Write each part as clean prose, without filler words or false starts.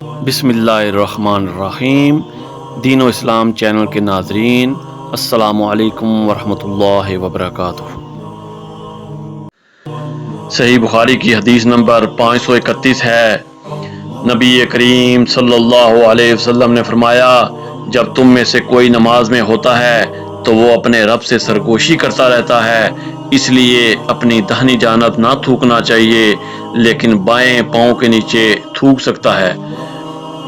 بسم اللہ الرحمن الرحیم۔ دین و اسلام چینل کے ناظرین، السلام علیکم ورحمۃ اللہ وبرکاتہ۔ صحیح بخاری کی حدیث نمبر 531 ہے۔ نبی کریم صلی اللہ علیہ وسلم نے فرمایا، جب تم میں سے کوئی نماز میں ہوتا ہے تو وہ اپنے رب سے سرگوشی کرتا رہتا ہے، اس لیے اپنی داہنی جانب نہ تھوکنا چاہیے، لیکن بائیں پاؤں کے نیچے تھوک سکتا ہے۔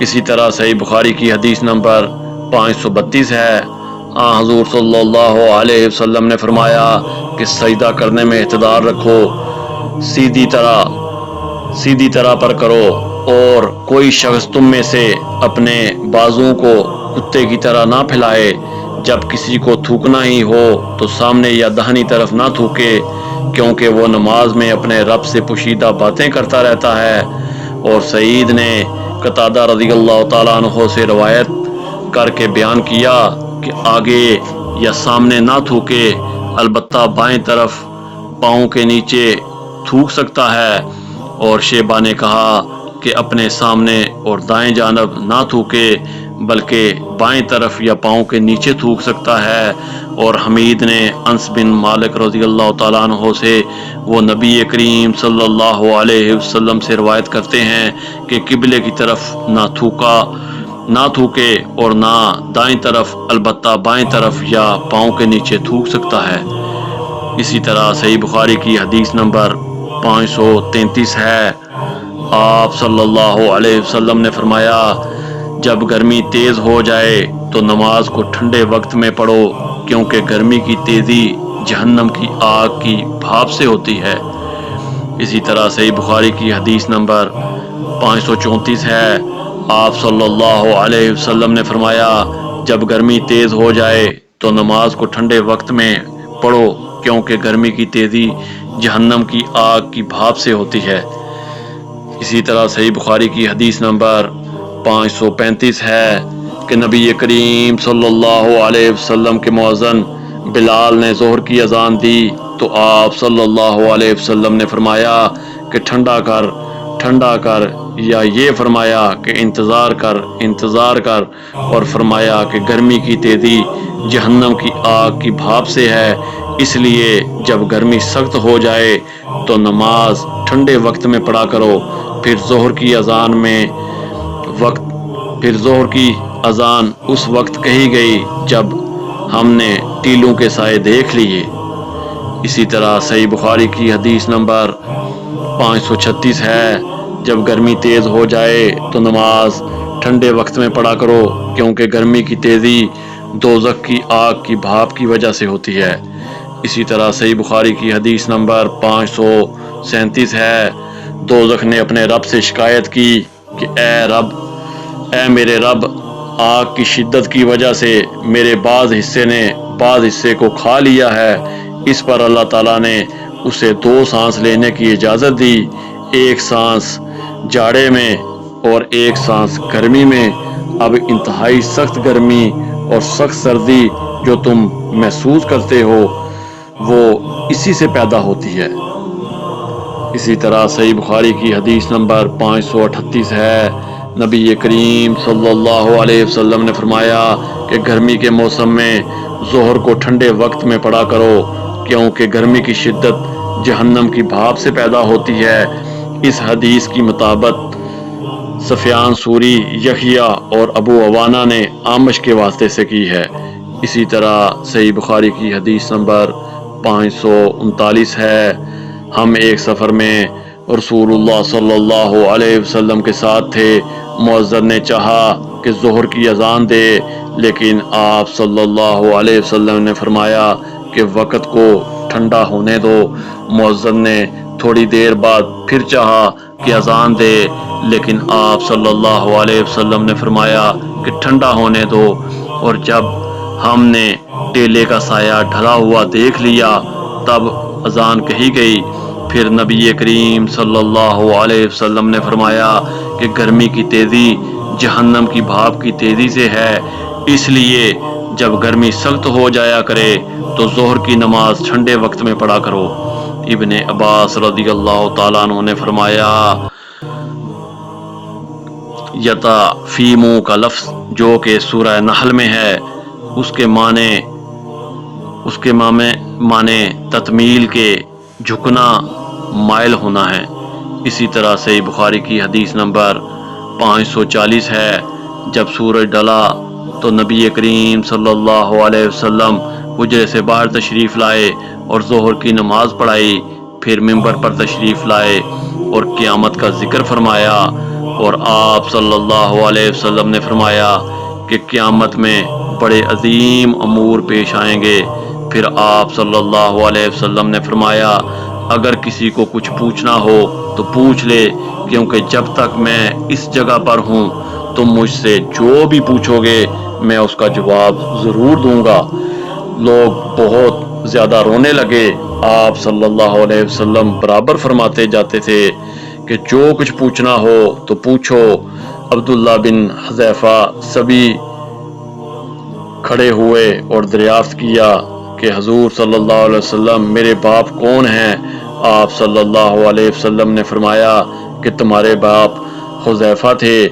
اسی طرح صحیح بخاری کی حدیث نمبر 532 ہے۔ حضور صلی اللہ علیہ وسلم نے فرمایا کہ سجدہ کرنے میں اعتدال رکھو، سیدھی طرح پر کرو، اور کوئی شخص تم میں سے اپنے بازوؤں کو کتے کی طرح نہ پھیلائے۔ جب کسی کو تھوکنا ہی ہو تو سامنے یا داہنی طرف نہ تھوکے، کیونکہ وہ نماز میں اپنے رب سے پوشیدہ باتیں کرتا رہتا ہے۔ اور سعید نے قتادہ رضی اللہ تعالیٰ عنہ سے روایت کر کے بیان کیا کہ آگے یا سامنے نہ تھوکے، البتہ بائیں طرف پاؤں کے نیچے تھوک سکتا ہے۔ اور شیبہ نے کہا کہ اپنے سامنے اور دائیں جانب نہ تھوکے، بلکہ بائیں طرف یا پاؤں کے نیچے تھوک سکتا ہے۔ اور حمید نے انس بن مالک رضی اللہ تعالیٰ عنہ سے، وہ نبی کریم صلی اللہ علیہ وسلم سے روایت کرتے ہیں کہ قبلے کی طرف نہ تھوکے اور نہ دائیں طرف، البتہ بائیں طرف یا پاؤں کے نیچے تھوک سکتا ہے۔ اسی طرح صحیح بخاری کی حدیث نمبر 533 ہے۔ آپ صلی اللہ علیہ وسلم نے فرمایا، جب گرمی تیز ہو جائے تو نماز کو ٹھنڈے وقت میں پڑھو، کیونکہ گرمی کی تیزی جہنم کی آگ کی بھاپ سے ہوتی ہے۔ اسی طرح صحیح بخاری کی حدیث نمبر 534 ہے۔ آپ صلی اللہ علیہ وسلم نے فرمایا، جب گرمی تیز ہو جائے تو نماز کو ٹھنڈے وقت میں پڑھو، کیونکہ گرمی کی تیزی جہنم کی آگ کی بھاپ سے ہوتی ہے۔ اسی طرح صحیح بخاری کی حدیث نمبر 535 ہے کہ نبی کریم صلی اللہ علیہ وسلم کے مؤذن بلال نے ظہر کی اذان دی تو آپ صلی اللہ علیہ وسلم نے فرمایا کہ ٹھنڈا کر، یا یہ فرمایا کہ انتظار کر، اور فرمایا کہ گرمی کی تیزی جہنم کی آگ کی بھاپ سے ہے، اس لیے جب گرمی سخت ہو جائے تو نماز ٹھنڈے وقت میں پڑھا کرو۔ پھر ظہر کی اذان اس وقت کہی گئی جب ہم نے ٹیلوں کے سائے دیکھ لیے۔ اسی طرح صحیح بخاری کی حدیث نمبر 536 ہے، جب گرمی تیز ہو جائے تو نماز ٹھنڈے وقت میں پڑھا کرو، کیونکہ گرمی کی تیزی دوزخ کی آگ کی بھاپ کی وجہ سے ہوتی ہے۔ اسی طرح صحیح بخاری کی حدیث نمبر 537 ہے۔ دوزخ نے اپنے رب سے شکایت کی کہ اے میرے رب، آگ کی شدت کی وجہ سے میرے بعض حصے نے بعض حصے کو کھا لیا ہے۔ اس پر اللہ تعالیٰ نے اسے 2 سانس لینے کی اجازت دی، ایک سانس جاڑے میں اور ایک سانس گرمی میں۔ اب انتہائی سخت گرمی اور سخت سردی جو تم محسوس کرتے ہو وہ اسی سے پیدا ہوتی ہے۔ اسی طرح صحیح بخاری کی حدیث نمبر 538 ہے۔ نبی کریم صلی اللہ علیہ وسلم نے فرمایا کہ گرمی کے موسم میں ظہر کو ٹھنڈے وقت میں پڑھا کرو، کیونکہ گرمی کی شدت جہنم کی بھاپ سے پیدا ہوتی ہے۔ اس حدیث کی مطابقت سفیان ثوری، یحییٰ اور ابو عوانہ نے اعمش کے واسطے سے کی ہے۔ اسی طرح صحیح بخاری کی حدیث نمبر 539 ہے۔ ہم ایک سفر میں رسول اللہ صلی اللہ علیہ وسلم کے ساتھ تھے۔ مؤذن نے چاہا کہ ظہر کی اذان دے، لیکن آپ صلی اللہ علیہ وسلم نے فرمایا کہ وقت کو ٹھنڈا ہونے دو۔ مؤذن نے تھوڑی دیر بعد پھر چاہا کہ اذان دے، لیکن آپ صلی اللہ علیہ وسلم نے فرمایا کہ ٹھنڈا ہونے دو۔ اور جب ہم نے ٹیلے کا سایہ ڈھلا ہوا دیکھ لیا تب اذان کہی گئی۔ پھر نبی کریم صلی اللہ علیہ وسلم نے فرمایا کہ گرمی کی تیزی جہنم کی بھاپ کی تیزی سے ہے، اس لیے جب گرمی سخت ہو جایا کرے تو ظہر کی نماز ٹھنڈے وقت میں پڑھا کرو۔ ابن عباس رضی اللہ تعالیٰ عنہ نے فرمایا، یتافیمو کا لفظ جو کہ سورہ نحل میں ہے، اس کے معنی تطمیل کے جھکنا، مائل ہونا ہے۔ اسی طرح صحیح بخاری کی حدیث نمبر 540 ہے، جب سورج ڈلا تو نبی کریم صلی اللہ علیہ وسلم حجرے سے باہر تشریف لائے اور ظہر کی نماز پڑھائی، پھر منبر پر تشریف لائے اور قیامت کا ذکر فرمایا، اور آپ صلی اللہ علیہ وسلم نے فرمایا کہ قیامت میں بڑے عظیم امور پیش آئیں گے۔ پھر آپ صلی اللہ علیہ وسلم نے فرمایا اگر کسی کو کچھ پوچھنا ہو تو پوچھ لے، کیونکہ جب تک میں اس جگہ پر ہوں تم مجھ سے جو بھی پوچھو گے میں اس کا جواب ضرور دوں گا۔ لوگ بہت زیادہ رونے لگے۔ آپ صلی اللہ علیہ وسلم برابر فرماتے جاتے تھے کہ جو کچھ پوچھنا ہو تو پوچھو۔ عبداللہ بن حذیفہ سبھی کھڑے ہوئے اور دریافت کیا کہ حضور صلی اللہ علیہ وسلم میرے باپ کون ہیں؟ آپ صلی اللہ علیہ وسلم نے فرمایا کہ تمہارے باپ حذیفہ تھے۔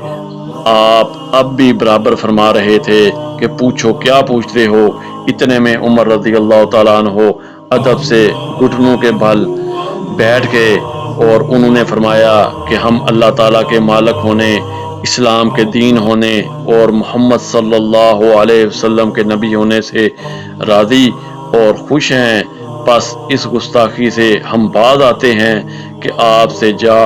آپ اب بھی برابر فرما رہے تھے کہ پوچھو، کیا پوچھتے ہو؟ اتنے میں عمر رضی اللہ تعالیٰ عنہ ادب سے گھٹنوں کے بل بیٹھ گئے اور انہوں نے فرمایا کہ ہم اللہ تعالیٰ کے مالک ہونے، اسلام کے دین ہونے اور محمد صلی اللہ علیہ وسلم کے نبی ہونے سے راضی اور خوش ہیں۔ پس اس گستاخی سے ہم باز آتے ہیں کہ آپ سے جا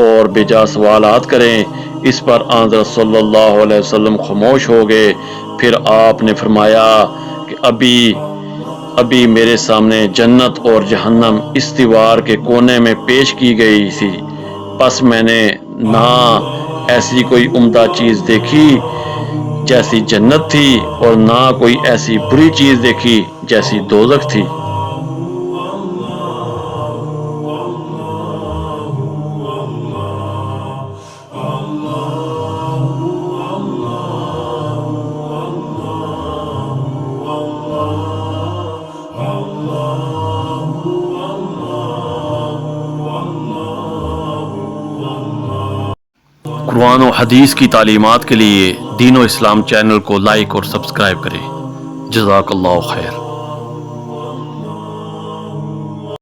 اور بے جا سوالات کریں۔ اس پر حضرت صلی اللہ علیہ وسلم خاموش ہو گئے۔ پھر آپ نے فرمایا کہ ابھی میرے سامنے جنت اور جہنم اس دیوار کے کونے میں پیش کی گئی تھی، پس میں نے نہ ایسی کوئی عمدہ چیز دیکھی جیسی جنت تھی اور نہ کوئی ایسی بری چیز دیکھی جیسی دوزخ تھی۔ قرآن و حدیث کی تعلیمات کے لیے دین و اسلام چینل کو لائک اور سبسکرائب کریں۔ جزاک اللہ خیر۔